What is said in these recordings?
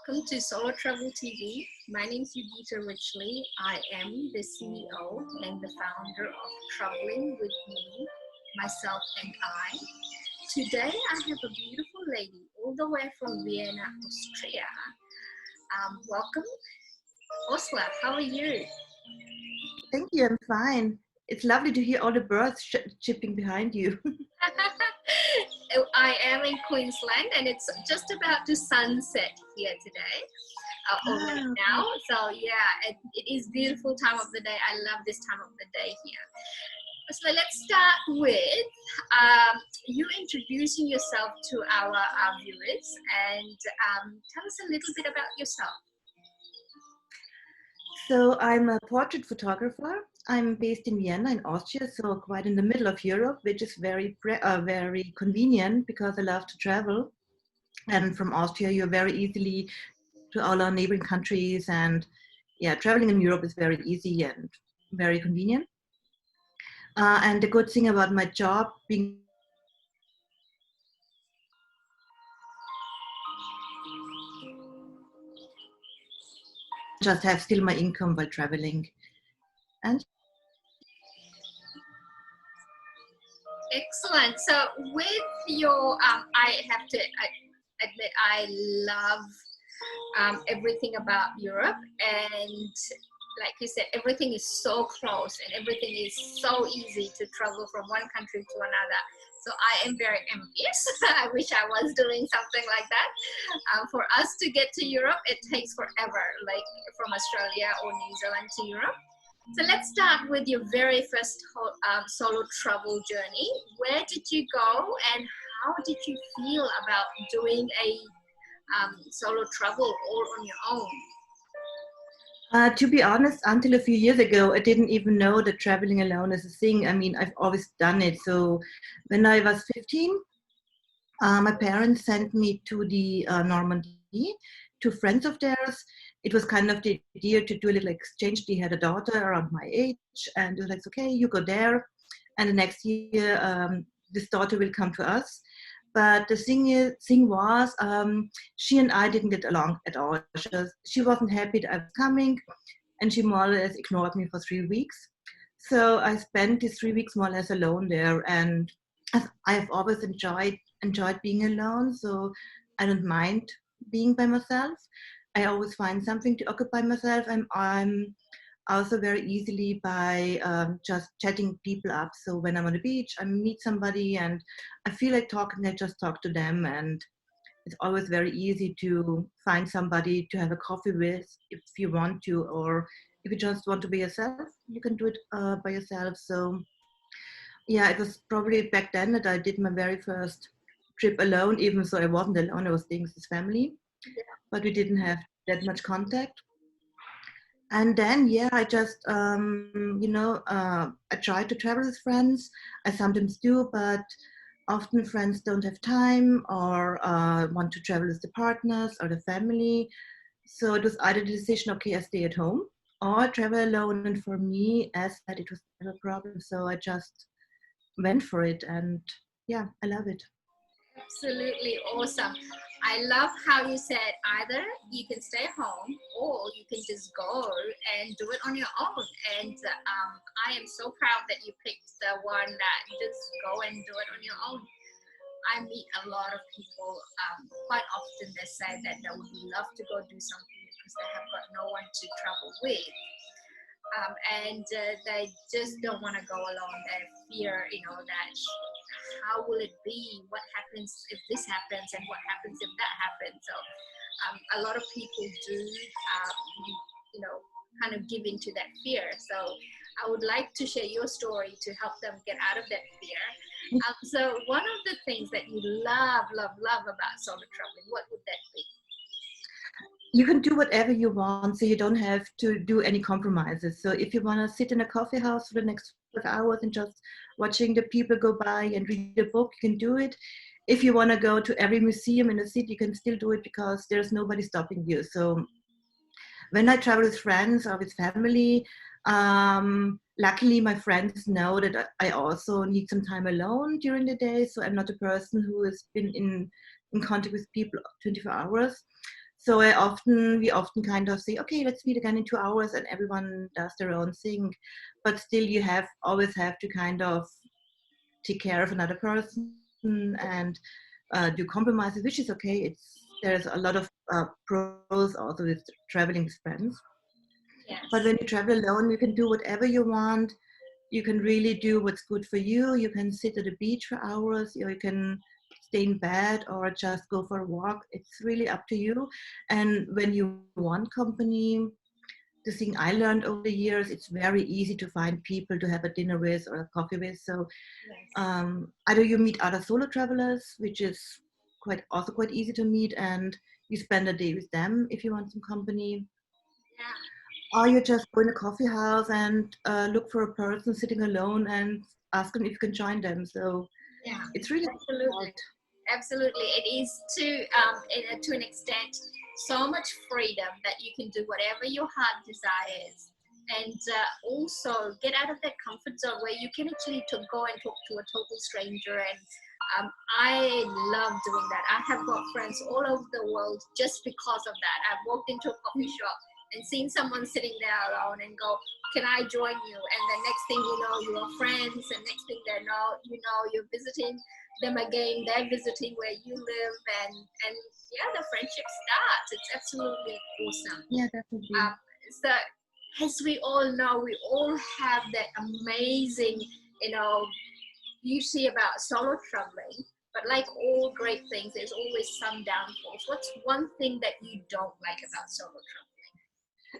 welcome to Solo Travel TV. My name is Yogita Ridgley. I am the CEO and the founder of Traveling with Me, Myself and I. Today I have a beautiful lady all the way from Vienna, Austria. Welcome, Ursula. How are you? Thank you, I'm fine. It's lovely to hear all the birds chipping behind you. I am in Queensland and it's just about to sunset here today. Already now. So yeah, it is beautiful time of the day. I love this time of the day here. So let's start with you introducing yourself to our viewers and tell us a little bit about yourself. So I'm a portrait photographer. I'm based in Vienna in Austria, so quite in the middle of Europe, which is very convenient because I love to travel. And from Austria, you're very easily to all our neighboring countries. And yeah, traveling in Europe is very easy and very convenient. And the good thing about my job being just have still my income while traveling. And excellent. So with your, I have to admit, I love everything about Europe, and like you said, everything is so close and everything is so easy to travel from one country to another. So I am very envious. I wish I was doing something like that. For us to get to Europe, it takes forever, like from Australia or New Zealand to Europe. So let's start with your very first solo travel journey. Where did you go and how did you feel about doing a solo travel all on your own? To be honest, until a few years ago, I didn't even know that traveling alone is a thing. I mean, I've always done it. So when I was 15, my parents sent me to the Normandy to friends of theirs. It was kind of the idea to do a little exchange. They had a daughter around my age, and it was like, okay, you go there, and the next year this daughter will come to us. But the thing was, she and I didn't get along at all. She wasn't happy that I was coming, and she more or less ignored me for 3 weeks. So I spent these 3 weeks more or less alone there, and I've always enjoyed being alone. So I don't mind being by myself. I always find something to occupy myself. I'm also very easily by just chatting people up. So when I'm on the beach, I meet somebody and I feel like talking, I just talk to them. And it's always very easy to find somebody to have a coffee with if you want to, or if you just want to be yourself, you can do it by yourself. So yeah, it was probably back then that I did my very first trip alone, even though I wasn't alone, I was staying with his family, but we didn't have that much contact. And then, yeah, I just, I try to travel with friends. I sometimes do, but often friends don't have time or want to travel with the partners or the family. So it was either the decision, okay, I stay at home or travel alone. And for me, as that, it was never a problem. So I just went for it. And yeah, I love it. Absolutely awesome. I love how you said either you can stay home or you can just go and do it on your own. And I am so proud that you picked the one that just go and do it on your own. I meet a lot of people, quite often they say that they would love to go do something because they have got no one to travel with. And they just don't want to go alone. They fear, that how will it be? What happens if this happens? And what happens if that happens? So a lot of people do, kind of give into that fear. So I would like to share your story to help them get out of that fear. So one of the things that you love about solo traveling, what would that be? You can do whatever you want, so you don't have to do any compromises. So if you want to sit in a coffee house for the next 5 hours and just watching the people go by and read a book, you can do it. If you want to go to every museum in the city, you can still do it because there's nobody stopping you. So when I travel with friends or with family, luckily my friends know that I also need some time alone during the day. So I'm not a person who has been in contact with people 24 hours. So we often kind of say, okay, let's meet again in 2 hours, and everyone does their own thing. But still, you always have to kind of take care of another person and do compromises, which is okay. There's a lot of pros also with traveling with friends. Yes. But when you travel alone, you can do whatever you want. You can really do what's good for you. You can sit at the beach for hours, or you can stay in bed or just go for a walk. It's really up to you. And when you want company, the thing I learned over the years, it's very easy to find people to have a dinner with or a coffee with. So Yes. either you meet other solo travelers, which is also quite easy to meet, and you spend a day with them if you want some company, Yeah. or you just go in a coffee house and look for a person sitting alone and ask them if you can join them. So Yeah. it's really Absolutely. difficult. Absolutely. It is to an extent so much freedom that you can do whatever your heart desires, and also get out of that comfort zone where you can actually to go and talk to a total stranger. And I love doing that. I have got friends all over the world just because of that. I've walked into a coffee shop and seen someone sitting there alone and go, can I join you? And the next thing you know, you are friends, and next thing they know, you're visiting them again, they're visiting where you live, and yeah, the friendship starts. It's absolutely awesome. Yeah, definitely. So as we all know, we all have that amazing, beauty about solo traveling. But like all great things, there's always some downfalls. What's one thing that you don't like about solo traveling?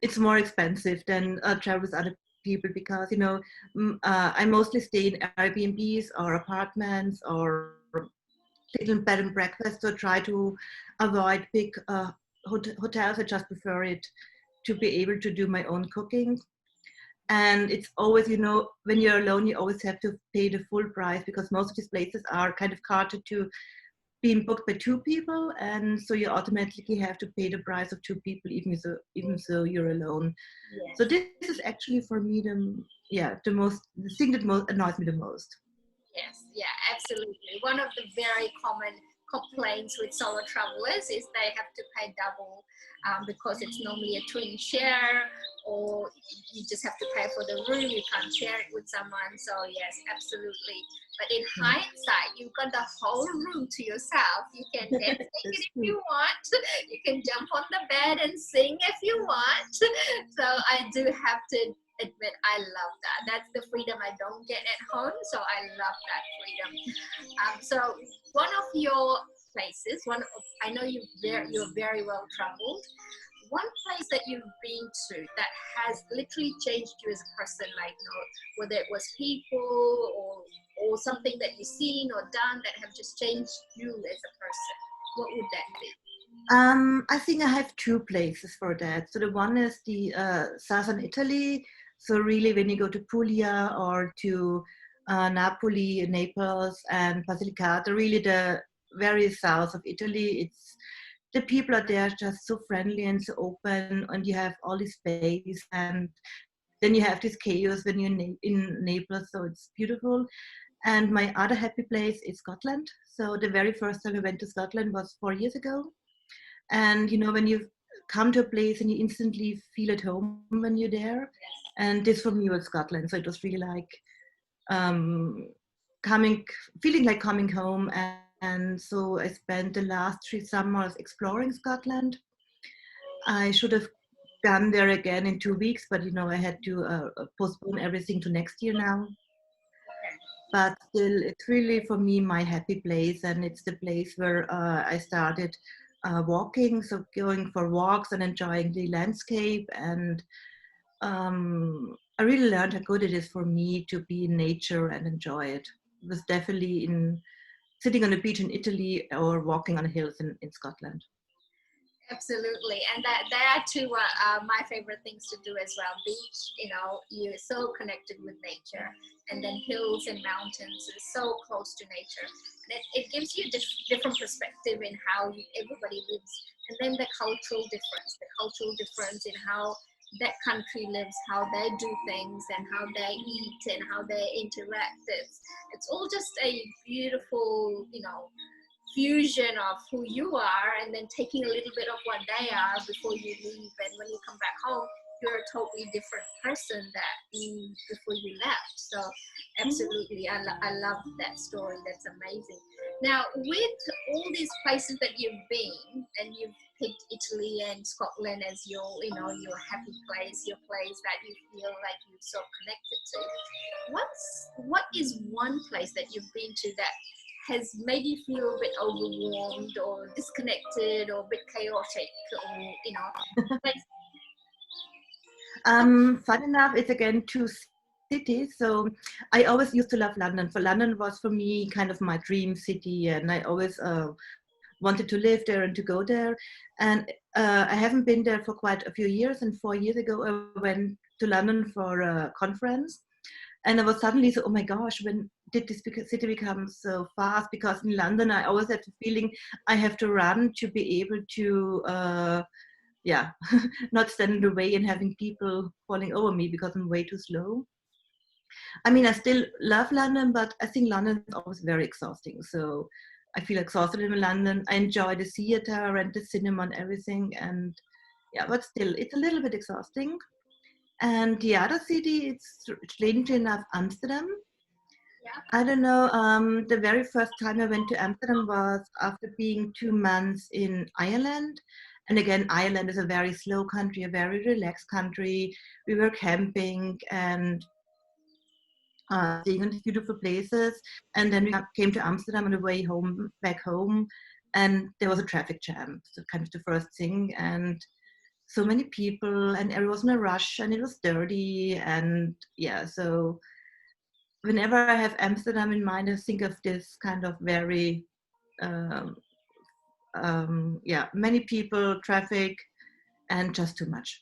It's more expensive than travel with other people because, I mostly stay in Airbnbs or apartments or little bed and breakfast, so try to avoid big hotels. I just prefer it to be able to do my own cooking. And it's always, when you're alone, you always have to pay the full price because most of these places are kind of catered to being booked by two people, and so you automatically have to pay the price of two people, even so you're alone. Yes. So this is actually for me the thing that most annoys me the most. Yes, yeah, absolutely. One of the very common complaints with solo travelers is they have to pay double, because it's normally a twin share, or you just have to pay for the room. You can't share it with someone. So yes, absolutely. But in hindsight, you've got the whole room to yourself. You can dance naked if you want. You can jump on the bed and sing if you want. So I do have to admit, I love that. That's the freedom I don't get at home. So I love that freedom. So one of your places, I know you're very well traveled. One place that you've been to that has literally changed you as a person, like whether it was people or something that you've seen or done that have just changed you as a person, what would that be? I think I have two places for that. So the one is the southern Italy. So really, when you go to Puglia or to Napoli, Naples, and Basilicata, really the very south of Italy, the people are there just so friendly and so open, and you have all this space, and then you have this chaos when you're in Naples, so it's beautiful. And my other happy place is Scotland. So the very first time I went to Scotland was 4 years ago. And when you come to a place and you instantly feel at home when you're there. And this for me was Scotland. So it was really like um, feeling like coming home. And so I spent the last 3 summers exploring Scotland. I should have gone there again in 2 weeks, but I had to postpone everything to next year now. But still, it's really for me my happy place, and it's the place where I started walking, so going for walks and enjoying the landscape. And I really learned how good it is for me to be in nature and enjoy it. It was definitely in sitting on a beach in Italy or walking on the hills in Scotland. Absolutely, and that they are two my favorite things to do as well. Beach, you're so connected with nature, and then hills and mountains is so close to nature, and it gives you a different perspective in how everybody lives, and then the cultural difference in how that country lives, how they do things, and how they eat, and how they interact. It's all just a beautiful, fusion of who you are, and then taking a little bit of what they are before you leave, and when you come back home you're a totally different person that you before you left. So absolutely, I love that story. That's amazing. Now, with all these places that you've been, and you've picked Italy and Scotland as your, you know, your happy place, your place that you feel like you're so connected to, what is one place that you've been to that has made you feel a bit overwhelmed or disconnected or a bit chaotic, or, you know, like, Fun enough, it's again two cities. So I always used to love London. For London was for me kind of my dream city, and I always wanted to live there and to go there. And I haven't been there for quite a few years. And 4 years ago, I went to London for a conference, and I was suddenly so, oh my gosh, when did this city become so fast? Because in London, I always had the feeling I have to run to be able to. Yeah, not stand in the way and having people falling over me because I'm way too slow. I mean, I still love London, but I think London is always very exhausting. So I feel exhausted in London. I enjoy the theater and the cinema and everything. And yeah, but still, it's a little bit exhausting. And the other city, it's strangely enough, Amsterdam. yeah. I don't know. The very first time I went to Amsterdam was after being 2 months in Ireland. And again, Ireland is a very slow country, a very relaxed country. We were camping and staying in beautiful places. And then we came to Amsterdam on the way home, back home, and there was a traffic jam. So kind of the first thing, and so many people, and everyone was in a rush, and it was dirty, and yeah. So whenever I have Amsterdam in mind, I think of this kind of very, um, yeah, many people, traffic, and just too much.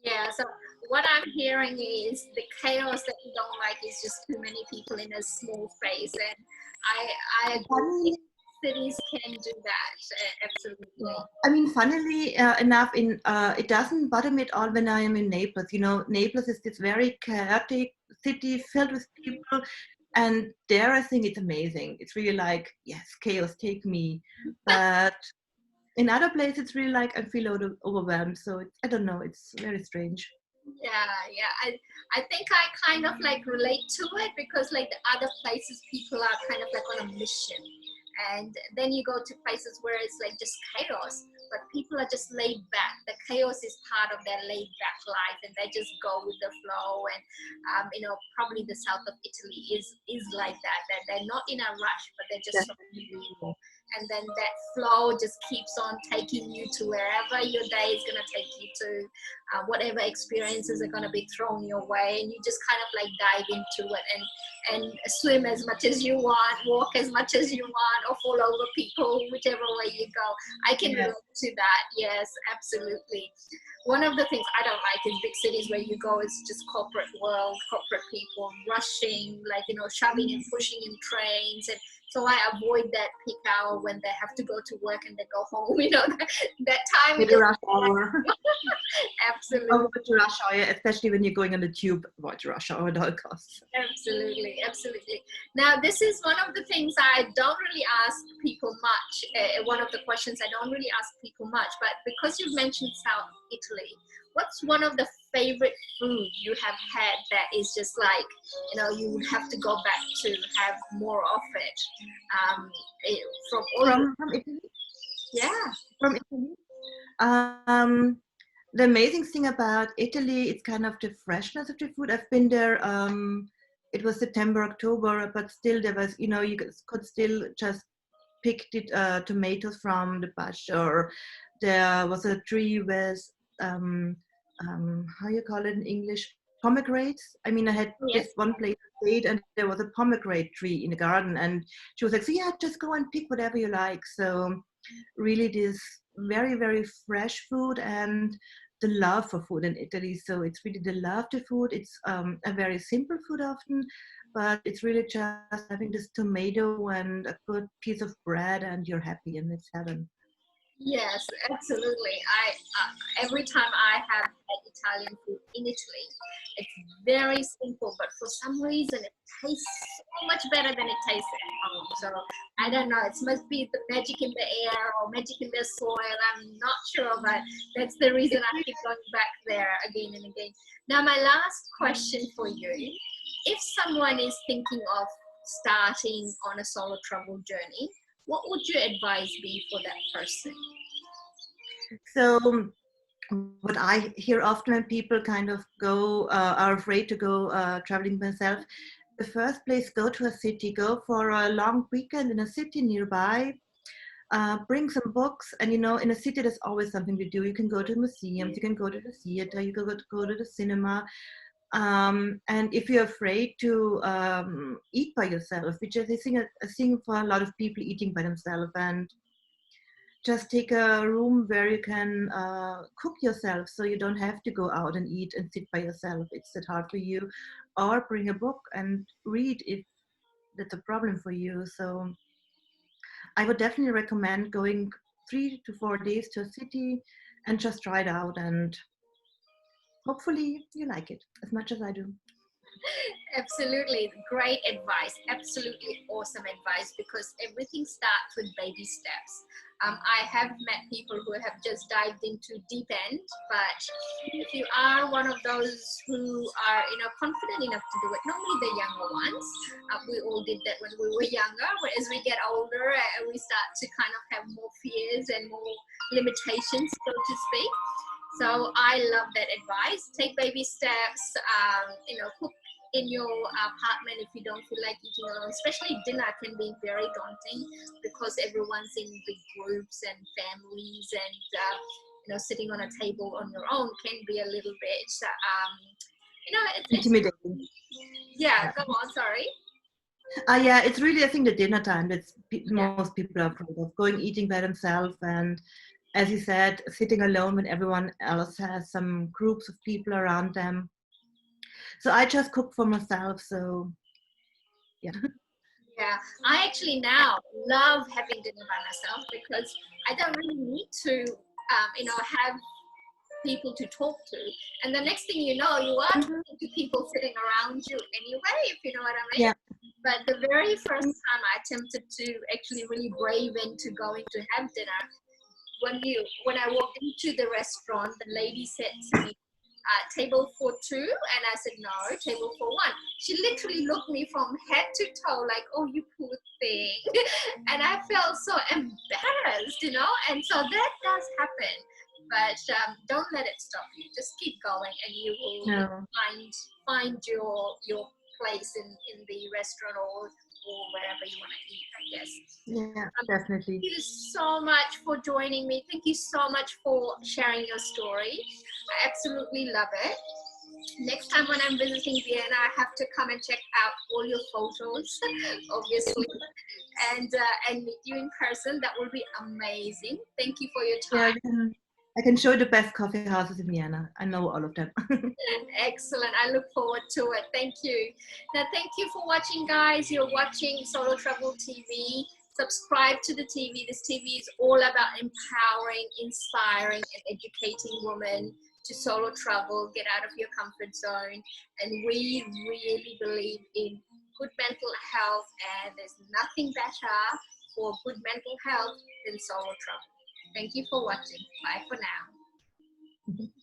Yeah, so what I'm hearing is the chaos that you don't like is just too many people in a small space, and I agree. Cities can do that, absolutely. I mean, funnily enough, it doesn't bother me at all when I am in Naples. You know, Naples is this very chaotic city filled with people, and there I think it's amazing. It's really like, yes, chaos, take me. But in other places, it's really like I feel overwhelmed. So it's, I don't know, it's very strange. Yeah. I think I kind of like relate to it, because like the other places people are kind of like on a mission, and then you go to places where it's like just chaos, but people are just laid back. The chaos is part of their laid back life, and they just go with the flow. And you know, probably the south of Italy is like that they're not in a rush, but they're just so beautiful. And then that flow just keeps on taking you to wherever your day is going to take you to, whatever experiences are going to be thrown your way, and you just kind of like dive into it and swim as much as you want, walk as much as you want, or fall over people, whichever way you go. I can relate to that. Yes, absolutely. One of the things I don't like is big cities where you go, it's just corporate world, corporate people rushing, like, you know, shoving and pushing in trains. And so I avoid that peak hour when they have to go to work and they go home, you know, that time. With the rush hour. Absolutely. Avoid the rush hour, especially when you're going on the tube, avoid the rush hour at all costs. Absolutely. Now, this is one of the things I don't really ask people much. One of the questions I don't really ask people much, but because you've mentioned South Italy, what's one of the favorite food you have had that is just like, you know, you would have to go back to have more of it? From Italy? Yeah. From Italy? The amazing thing about Italy, it's kind of the freshness of the food. I've been there, it was September, October, but still there was, you know, you could still just pick the tomatoes from the bush, or there was a tree with, how you call it in English, pomegranates. I mean, I had this one place I stayed, and there was a pomegranate tree in the garden, and she was like, so yeah, just go and pick whatever you like. So really this very, very fresh food, and the love for food in Italy. So it's really the love to food. It's a very simple food often, but it's really just having this tomato and a good piece of bread, and you're happy, and it's heaven. Yes, absolutely. Every time I have Italian food in Italy, it's very simple, but for some reason it tastes so much better than it tastes at home. So I don't know, it must be the magic in the air or magic in the soil. I'm not sure, but that's the reason I keep going back there again and again. Now, my last question for you, if someone is thinking of starting on a solo travel journey, what would your advice be for that person? So what I hear often when people kind of are afraid to go traveling themselves, the first place, go to a city, go for a long weekend in a city nearby, bring some books, and in a city there's always something to do. You can go to museums, you can go to the theater, you can go to the cinema. And if you're afraid to eat by yourself, which is a thing for a lot of people, eating by themselves, and just take a room where you can cook yourself, so you don't have to go out and eat and sit by yourself. It's that hard for you. Or bring a book and read if that's a problem for you. So I would definitely recommend going 3 to 4 days to a city and just try it out, and hopefully you like it as much as I do. Absolutely great advice, absolutely awesome advice, because everything starts with baby steps. I have met people who have just dived into deep end, but if you are one of those who are confident enough to do it, normally the younger ones, we all did that when we were younger, but as we get older we start to kind of have more fears and more limitations, so to speak. So I love that advice. Take baby steps, cook in your apartment if you don't feel like eating alone. Especially dinner can be very daunting because everyone's in big groups and families, and sitting on a table on your own can be a little bit Intimidating. Yeah, go on, sorry. Yeah, it's really, I think, the dinner time that's Yeah. most people are afraid of, going eating by themselves, and as you said, sitting alone when everyone else has some groups of people around them. So I just cook for myself. So yeah. Yeah, I actually now love having dinner by myself because I don't really need to, have people to talk to. And the next thing you know, you are Mhm. talking to people sitting around you anyway, if you know what I mean. Yeah. But the very first time I attempted to actually really brave into going to have dinner, when I walked into the restaurant, the lady said to me, table for two, and I said no, table for one. She literally looked me from head to toe like, oh, you poor thing. And I felt so embarrassed, and so that does happen, but don't let it stop you. Just keep going and you will No. find your place in the restaurant or wherever you want to eat, I guess. Yeah, definitely. Thank you so much for joining me. Thank you so much for sharing your story. I absolutely love it. Next time when I'm visiting Vienna, I have to come and check out all your photos, obviously, and meet you in person. That will be amazing. Thank you for your Yeah, time. I can show you the best coffee houses in Vienna. I know all of them. Excellent. I look forward to it. Thank you. Now, thank you for watching, guys. You're watching Solo Travel TV. Subscribe to the TV. This TV is all about empowering, inspiring, and educating women to solo travel, get out of your comfort zone. And we really believe in good mental health, and there's nothing better for good mental health than solo travel. Thank you for watching. Bye for now.